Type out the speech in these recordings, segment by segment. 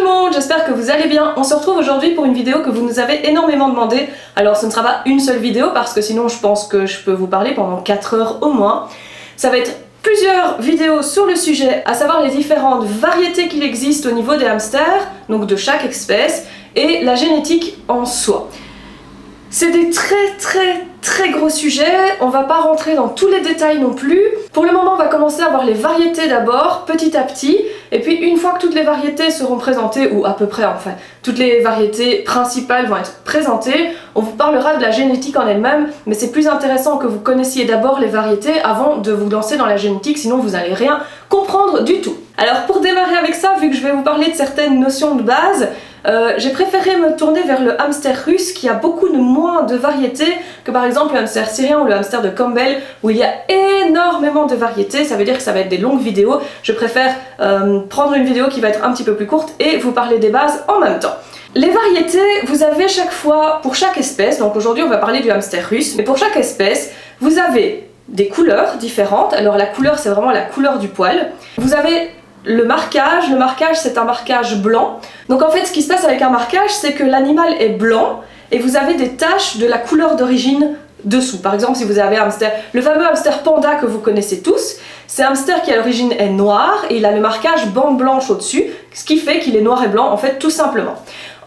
monde, j'espère que vous allez bien. On se retrouve aujourd'hui pour une vidéo que vous nous avez énormément demandé. Alors ce ne sera pas une seule vidéo parce que sinon je pense que je peux vous parler pendant 4 heures au moins. Ça va être plusieurs vidéos sur le sujet, à savoir les différentes variétés qu'il existe au niveau des hamsters, donc de chaque espèce, et la génétique en soi. C'est des très gros sujets, on va pas rentrer dans tous les détails non plus. Pour le moment on va commencer à voir les variétés d'abord, petit à petit, et puis une fois que toutes les variétés seront présentées, ou à peu près enfin, toutes les variétés principales vont être présentées, on vous parlera de la génétique en elle-même, mais c'est plus intéressant que vous connaissiez d'abord les variétés avant de vous lancer dans la génétique, sinon vous n'allez rien comprendre du tout. Alors pour démarrer avec ça, vu que je vais vous parler de certaines notions de base, j'ai préféré me tourner vers le hamster russe qui a beaucoup moins de variétés que par exemple le hamster syrien ou le hamster de Campbell où il y a énormément de variétés, ça veut dire que ça va être des longues vidéos. Je préfère prendre une vidéo qui va être un petit peu plus courte et vous parler des bases en même temps. Les variétés, vous avez chaque fois, pour chaque espèce, donc aujourd'hui on va parler du hamster russe, mais pour chaque espèce, vous avez des couleurs différentes. Alors la couleur c'est vraiment la couleur du poil. Vous avez le marquage c'est un marquage blanc. Donc en fait ce qui se passe avec un marquage c'est que l'animal est blanc et vous avez des taches de la couleur d'origine dessous. Par exemple si vous avez un hamster, le fameux hamster panda que vous connaissez tous, c'est un hamster qui à l'origine est noir et il a le marquage bande blanche au-dessus, ce qui fait qu'il est noir et blanc en fait tout simplement.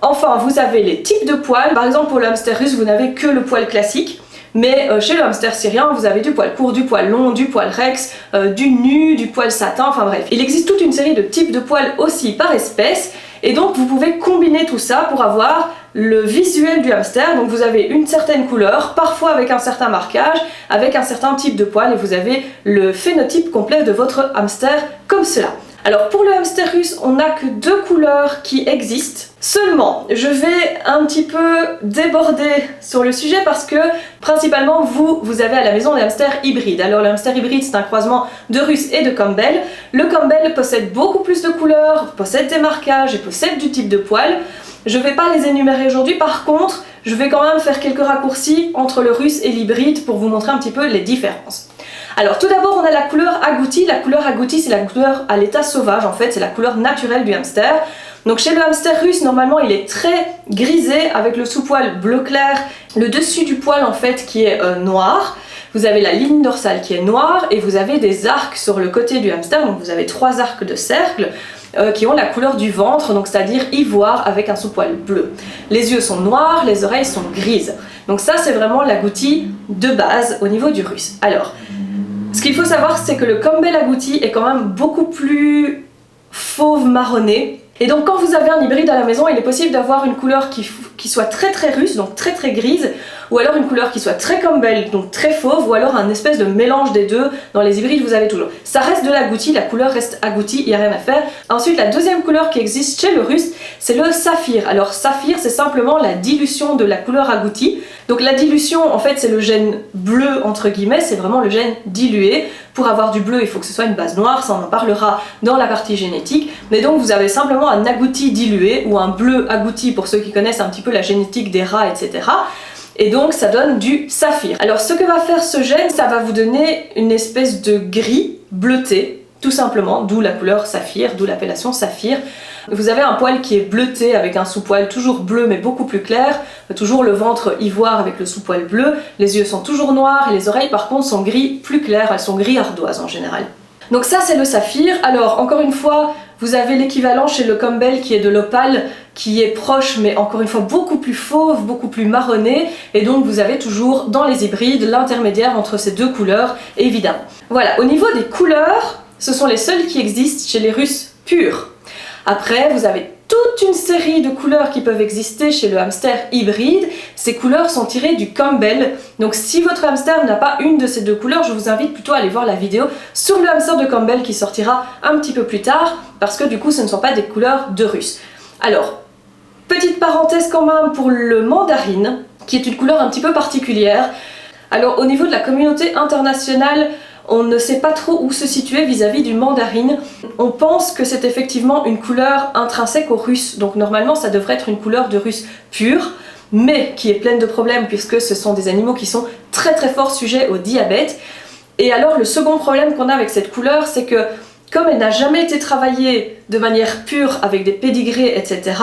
Enfin vous avez les types de poils, par exemple pour le hamster russe vous n'avez que le poil classique. Mais chez le hamster syrien, vous avez du poil court, du poil long, du poil rex, du nu, du poil satin, enfin bref. Il existe toute une série de types de poils aussi par espèce, et donc vous pouvez combiner tout ça pour avoir le visuel du hamster. Donc vous avez une certaine couleur, parfois avec un certain marquage, avec un certain type de poil, et vous avez le phénotype complet de votre hamster comme cela. Alors pour le hamster russe, on n'a que 2 couleurs qui existent. Seulement, je vais un petit peu déborder sur le sujet parce que principalement vous avez à la maison des hamsters hybrides. Alors le hamster hybride c'est un croisement de russe et de Campbell. Le Campbell possède beaucoup plus de couleurs, possède des marquages et possède du type de poil. Je ne vais pas les énumérer aujourd'hui, par contre je vais quand même faire quelques raccourcis entre le russe et l'hybride pour vous montrer un petit peu les différences. Alors tout d'abord on a la couleur agouti. La couleur agouti c'est la couleur à l'état sauvage en fait, c'est la couleur naturelle du hamster. Donc chez le hamster russe normalement il est très grisé avec le sous-poil bleu clair, le dessus du poil en fait qui est noir. Vous avez la ligne dorsale qui est noire et vous avez des arcs sur le côté du hamster, donc vous avez 3 arcs de cercle qui ont la couleur du ventre, donc c'est-à-dire ivoire avec un sous-poil bleu. Les yeux sont noirs, les oreilles sont grises. Donc ça c'est vraiment l'agouti de base au niveau du russe. Alors, ce qu'il faut savoir c'est que le Campbell agouti est quand même beaucoup plus fauve marronné. Et donc quand vous avez un hybride à la maison, il est possible d'avoir une couleur qui soit très russe, donc très grise, ou alors une couleur qui soit très Campbell, donc très fauve, ou alors un espèce de mélange des deux. Dans les hybrides vous avez toujours. Ça reste de l'agouti, la couleur reste agouti, il n'y a rien à faire. Ensuite la deuxième couleur qui existe chez le russe, c'est le saphir. Alors saphir c'est simplement la dilution de la couleur agouti. Donc la dilution en fait c'est le gène bleu entre guillemets, c'est vraiment le gène dilué. Pour avoir du bleu il faut que ce soit une base noire, ça on en parlera dans la partie génétique. Mais donc vous avez simplement un agouti dilué ou un bleu agouti pour ceux qui connaissent un petit peu la génétique des rats etc. Et donc ça donne du saphir. Alors ce que va faire ce gène, ça va vous donner une espèce de gris bleuté, tout simplement, d'où la couleur saphir, d'où l'appellation saphir. Vous avez un poil qui est bleuté avec un sous-poil toujours bleu mais beaucoup plus clair, toujours le ventre ivoire avec le sous-poil bleu, les yeux sont toujours noirs et les oreilles par contre sont gris plus claires, elles sont gris ardoises en général. Donc ça c'est le saphir. Alors encore une fois, vous avez l'équivalent chez le Campbell qui est de l'opale, qui est proche mais encore une fois beaucoup plus fauve, beaucoup plus marronné, et donc vous avez toujours dans les hybrides l'intermédiaire entre ces 2 couleurs évidemment. Voilà, au niveau des couleurs, ce sont les seules qui existent chez les russes purs. Après vous avez toute une série de couleurs qui peuvent exister chez le hamster hybride. Ces couleurs sont tirées du Campbell. Donc si votre hamster n'a pas une de ces 2 couleurs, je vous invite plutôt à aller voir la vidéo sur le hamster de Campbell qui sortira un petit peu plus tard, parce que du coup ce ne sont pas des couleurs de russe. Alors, petite parenthèse quand même pour le mandarine, qui est une couleur un petit peu particulière. Alors au niveau de la communauté internationale, on ne sait pas trop où se situer vis-à-vis du mandarine. On pense que c'est effectivement une couleur intrinsèque au russe, donc normalement ça devrait être une couleur de russe pure, mais qui est pleine de problèmes puisque ce sont des animaux qui sont très forts sujets au diabète. Et alors le second problème qu'on a avec cette couleur, c'est que comme elle n'a jamais été travaillée de manière pure avec des pédigrés, etc.,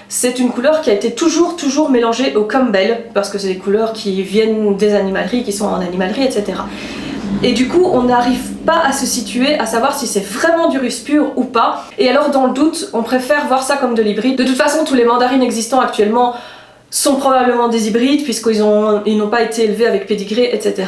c'est une couleur qui a été toujours mélangée au Campbell, parce que c'est des couleurs qui viennent des animaleries, qui sont en animalerie, etc. Et du coup, on n'arrive pas à se situer, à savoir si c'est vraiment du russe pur ou pas. Et alors, dans le doute, on préfère voir ça comme de l'hybride. De toute façon, tous les mandarines existants actuellement sont probablement des hybrides, puisqu'ils n'ont pas été élevés avec pédigré, etc.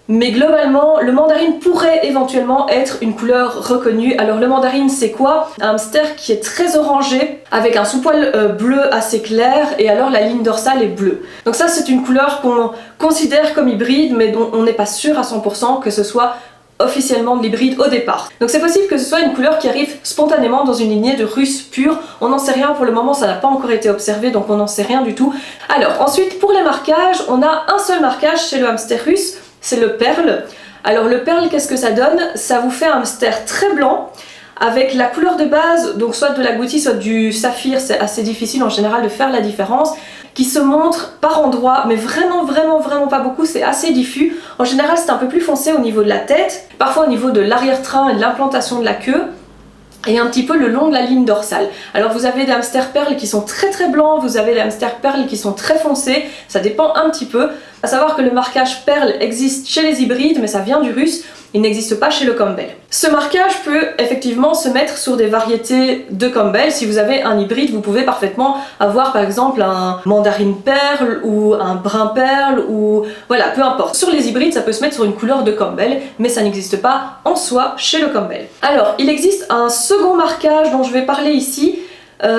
Mais globalement, le mandarine pourrait éventuellement être une couleur reconnue. Alors le mandarine, c'est quoi? Un hamster qui est très orangé, avec un sous-poil bleu assez clair, et alors la ligne dorsale est bleue. Donc ça, c'est une couleur qu'on considère comme hybride, mais dont on n'est pas sûr à 100% que ce soit officiellement de l'hybride au départ. Donc c'est possible que ce soit une couleur qui arrive spontanément dans une lignée de russe pure. On n'en sait rien pour le moment, ça n'a pas encore été observé, donc on n'en sait rien du tout. Alors ensuite, pour les marquages, on a un seul marquage chez le hamster russe, c'est le perle. Alors le perle, qu'est-ce que ça donne? Ça vous fait un hamster très blanc, avec la couleur de base, donc soit de l'agouti, soit du saphir, c'est assez difficile en général de faire la différence, qui se montre par endroits, mais vraiment pas beaucoup, c'est assez diffus. En général, c'est un peu plus foncé au niveau de la tête, parfois au niveau de l'arrière-train et de l'implantation de la queue, et un petit peu le long de la ligne dorsale. Alors vous avez des hamsters perles qui sont très blancs, vous avez des hamsters perles qui sont très foncés, ça dépend un petit peu. À savoir que le marquage perle existe chez les hybrides, mais ça vient du russe, il n'existe pas chez le Campbell. Ce marquage peut effectivement se mettre sur des variétés de Campbell. Si vous avez un hybride, vous pouvez parfaitement avoir par exemple un mandarine perle ou un brun perle, ou voilà, peu importe. Sur les hybrides, ça peut se mettre sur une couleur de Campbell, mais ça n'existe pas en soi chez le Campbell. Alors, il existe un second marquage dont je vais parler ici.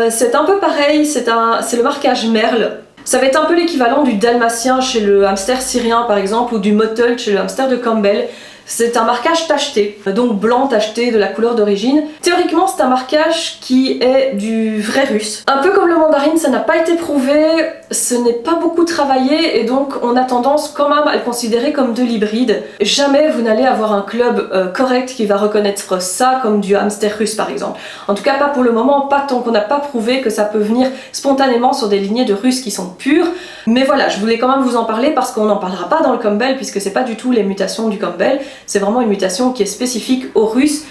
C'est un peu pareil, c'est le marquage merle. Ça va être un peu l'équivalent du dalmatien chez le hamster syrien par exemple, ou du mottled chez le hamster de Campbell. C'est un marquage tacheté, donc blanc tacheté de la couleur d'origine. Théoriquement, c'est un marquage qui est du vrai russe. Un peu comme le mandarine, ça n'a pas été prouvé, ce n'est pas beaucoup travaillé, et donc on a tendance quand même à le considérer comme de l'hybride. Jamais vous n'allez avoir un club correct qui va reconnaître ça comme du hamster russe par exemple. En tout cas, pas pour le moment, pas tant qu'on n'a pas prouvé que ça peut venir spontanément sur des lignées de russes qui sont pures. Mais voilà, je voulais quand même vous en parler parce qu'on n'en parlera pas dans le Campbell, puisque c'est pas du tout les mutations du Campbell. C'est vraiment une mutation qui est spécifique aux Russes,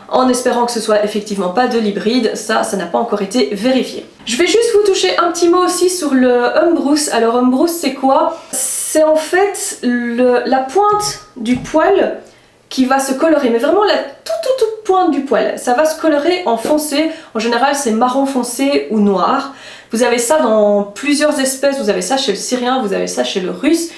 en espérant que ce soit effectivement pas de l'hybride. Ça n'a pas encore été vérifié. Je vais juste vous toucher un petit mot aussi sur le Humbrous. Alors Humbrous, c'est quoi? C'est en fait la pointe du poil qui va se colorer, mais vraiment la toute pointe du poil. Ça va se colorer en foncé, en général c'est marron foncé ou noir. Vous avez ça dans plusieurs espèces, vous avez ça chez le syrien, vous avez ça chez le russe.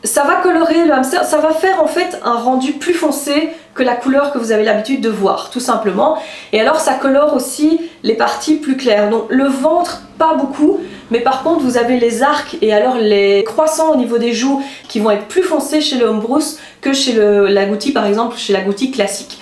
Ça va colorer le hamster, ça va faire en fait un rendu plus foncé que la couleur que vous avez l'habitude de voir, tout simplement. Et alors ça colore aussi les parties plus claires. Donc le ventre, pas beaucoup, mais par contre vous avez les arcs et alors les croissants au niveau des joues qui vont être plus foncés chez le Humbrous que chez l'agouti, par exemple, chez l'agouti classique.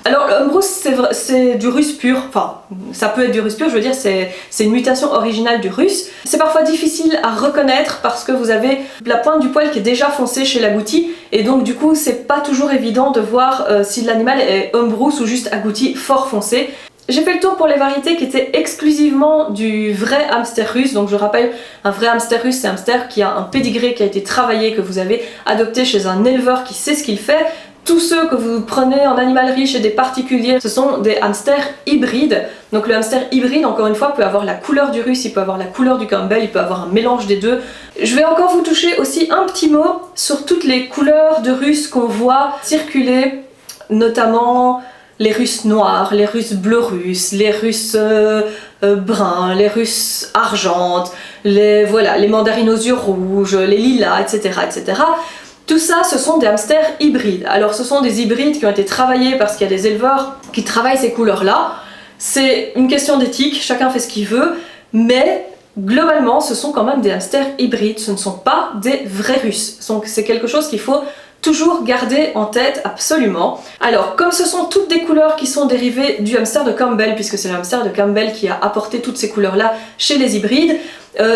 Alors le Humbrous, c'est du russe pur, enfin ça peut être du russe pur, je veux dire c'est une mutation originale du russe. C'est parfois difficile à reconnaître parce que vous avez la pointe du poil qui est déjà foncée chez l'agouti, et donc du coup c'est pas toujours évident de voir si l'animal est Humbrous ou juste agouti fort foncé. J'ai fait le tour pour les variétés qui étaient exclusivement du vrai hamster russe. Donc je rappelle, un vrai hamster russe, c'est un hamster qui a un pédigré qui a été travaillé, que vous avez adopté chez un éleveur qui sait ce qu'il fait. Tous ceux que vous prenez en animalerie chez des particuliers, ce sont des hamsters hybrides. Donc le hamster hybride, encore une fois, peut avoir la couleur du russe, il peut avoir la couleur du Campbell, il peut avoir un mélange des deux. Je vais encore vous toucher aussi un petit mot sur toutes les couleurs de russe qu'on voit circuler, notamment les russes noirs, les russes bleu russes, les russes bruns, les russes argentes, les mandarines aux yeux rouges, les lilas, etc. etc. Tout ça, ce sont des hamsters hybrides. Alors ce sont des hybrides qui ont été travaillés parce qu'il y a des éleveurs qui travaillent ces couleurs-là. C'est une question d'éthique, chacun fait ce qu'il veut, mais globalement ce sont quand même des hamsters hybrides, ce ne sont pas des vrais russes. Donc c'est quelque chose qu'il faut toujours garder en tête absolument. Alors comme ce sont toutes des couleurs qui sont dérivées du hamster de Campbell, puisque c'est le hamster de Campbell qui a apporté toutes ces couleurs là chez les hybrides,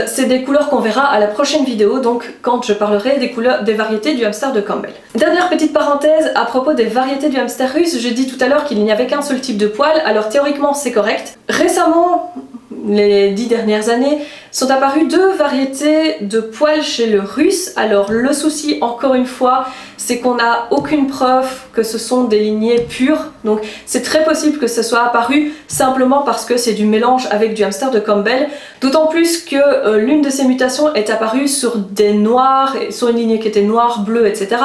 c'est des couleurs qu'on verra à la prochaine vidéo, donc quand je parlerai des variétés du hamster de Campbell. Dernière petite parenthèse à propos des variétés du hamster russe, j'ai dit tout à l'heure qu'il n'y avait qu'un seul type de poil, alors théoriquement c'est correct. Récemment, les 10 dernières années, sont apparues 2 variétés de poils chez le russe. Alors le souci, encore une fois, c'est qu'on n'a aucune preuve que ce sont des lignées pures. Donc c'est très possible que ce soit apparu simplement parce que c'est du mélange avec du hamster de Campbell. D'autant plus que l'une de ces mutations est apparue sur des noirs, sur une lignée qui était noire, bleue, etc.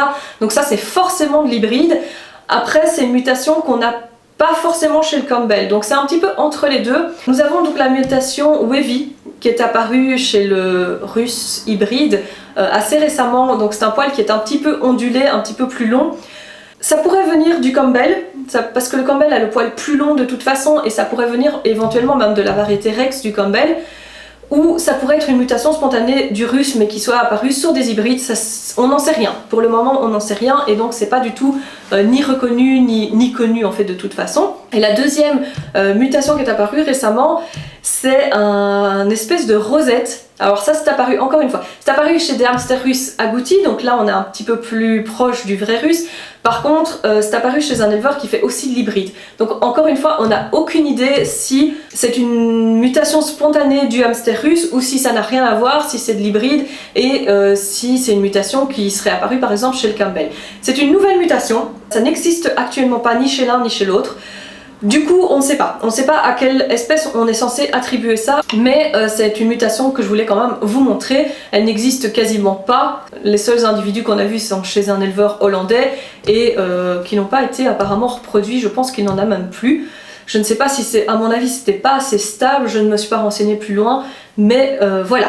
Donc ça c'est forcément de l'hybride. Après c'est une mutation qu'on n'a pas forcément chez le Campbell, donc c'est un petit peu entre les deux. Nous avons donc la mutation Wavy qui est apparue chez le russe hybride assez récemment, donc c'est un poil qui est un petit peu ondulé, un petit peu plus long. Ça pourrait venir du Campbell, parce que le Campbell a le poil plus long de toute façon, et ça pourrait venir éventuellement même de la variété Rex du Campbell, ou ça pourrait être une mutation spontanée du russe mais qui soit apparue sur des hybrides, on n'en sait rien. Pour le moment on n'en sait rien et donc c'est pas du tout ni reconnu ni connu en fait de toute façon. Et la deuxième mutation qui est apparue récemment, c'est un espèce de rosette. Alors ça c'est apparu encore une fois, c'est apparu chez des hamsters russes agoutis, donc là on est un petit peu plus proche du vrai russe. Par contre c'est apparu chez un éleveur qui fait aussi de l'hybride. Donc encore une fois on n'a aucune idée si c'est une mutation spontanée du hamster russe ou si ça n'a rien à voir, si c'est de l'hybride et si c'est une mutation qui serait apparue par exemple chez le Campbell. C'est une nouvelle mutation, ça n'existe actuellement pas ni chez l'un ni chez l'autre. Du coup, on ne sait pas à quelle espèce on est censé attribuer ça, mais c'est une mutation que je voulais quand même vous montrer. Elle n'existe quasiment pas. Les seuls individus qu'on a vus sont chez un éleveur hollandais et qui n'ont pas été apparemment reproduits. Je pense qu'il n'en a même plus. Je ne sais pas si c'est, à mon avis, c'était pas assez stable. Je ne me suis pas renseignée plus loin, mais voilà.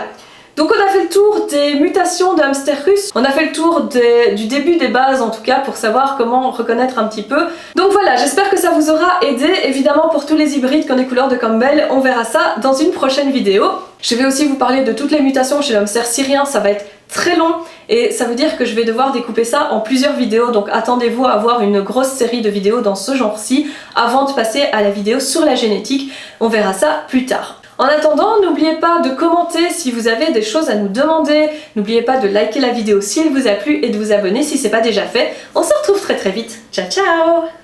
Donc on a fait le tour des mutations de hamster russe, on a fait le tour du début des bases en tout cas pour savoir comment reconnaître un petit peu. Donc voilà, j'espère que ça vous aura aidé. Évidemment pour tous les hybrides qui ont des couleurs de Campbell, on verra ça dans une prochaine vidéo. Je vais aussi vous parler de toutes les mutations chez le hamster syrien, ça va être très long et ça veut dire que je vais devoir découper ça en plusieurs vidéos, donc attendez-vous à avoir une grosse série de vidéos dans ce genre-ci avant de passer à la vidéo sur la génétique. On verra ça plus tard. En attendant, n'oubliez pas de commenter si vous avez des choses à nous demander, n'oubliez pas de liker la vidéo si elle vous a plu et de vous abonner si c'est pas déjà fait. On se retrouve très vite, ciao ciao!